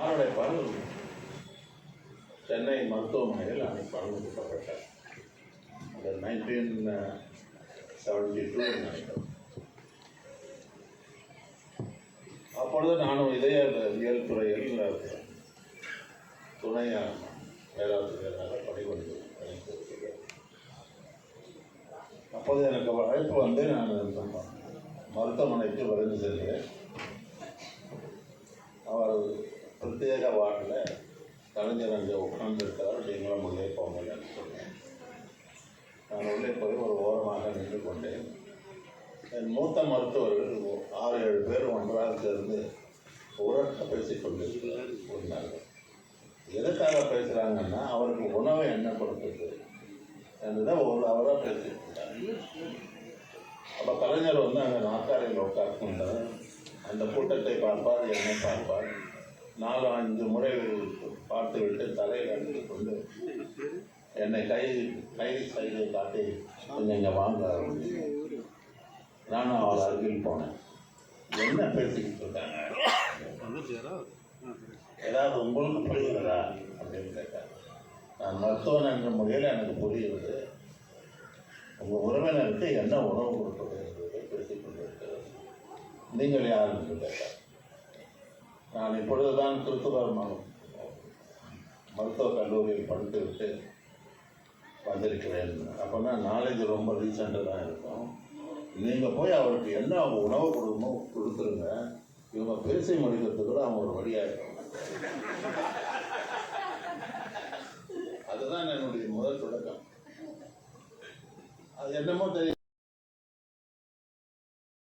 அவருடைய பணம் சென்னை மருத்துவமனையில் அன்னைக்கு அனுமதிக்கப்பட்டார். அந்த 1972 நினைக்கிறேன். அப்பொழுது நானும் இதயவியல் துறையில் துணை பேராசிரியராக பணிபுரிந்து அப்போது எனக்கு அழைப்பு வந்து நான் மருத்துவமனைக்கு விரைந்து செல்கிறேன். அவர் பிரத்யேக வார்டில் கலைஞர் அங்கே உட்கார்ந்துருக்கிறார், நீங்களும் உள்ளே போங்கன்னு சொன்னேன். நான் உள்ளே போய் ஒரு ஓரமாக நின்று கொண்டேன். என் மூத்த மருத்துவர்கள் 6-7 பேர் ஒன்றாக சேர்ந்து உரட்ட பேசிக் கொண்டிருக்கிறார்கள். எதுக்காக பேசுகிறாங்கன்னா அவருக்கு உணவை என்ன கொடுத்தது என்றுதான் அவராக பேசிட்டு இருந்தாங்க. அப்போ கலைஞர் வந்து அங்கே நாற்காலியில் உட்கார்ந்தார். அந்த கூட்டத்தை பார்ப்பார், என்னை பார்ப்பார். 4-5 முறை பார்த்துவிட்டு தலையில் அடித்து கொண்டு என்னை கை சைடை காட்டி கொஞ்சம் இங்கே வாங்க. நானும் அவர் அருகில் போனேன். என்ன பேசிக்கிட்டு இருக்காங்க, ஏதாவது உங்களுக்கு புரியுறதா அப்படின்னு கேட்டார். நான் மருத்துவன் என்ற முறையில் எனக்கு புரியுது, உங்கள் உறவினருக்கு என்ன உணவு கொடுப்பது என்பதை பேசிக் கொண்டிருக்கிறது, நீங்கள் யார் என்று கேட்டார். நான் இப்பொழுதுதான் திருத்துவர் மருத்துவக் கல்லூரியில் படித்துவிட்டு வந்திருக்கிறேன். அப்போனா நாலேஜ் ரொம்ப ரீசெண்டாக தான் இருக்கும். நீங்கள் போய் அவருக்கு என்ன உணவு கொடுத்துருங்க, இவங்க பேசி முடிக்கிறதுக்கு கூட அவங்க ஒரு வழியாக இருக்கும். அதுதான் என்னுடைய முதல் தொடக்கம். அது என்னமோ தெரியும்.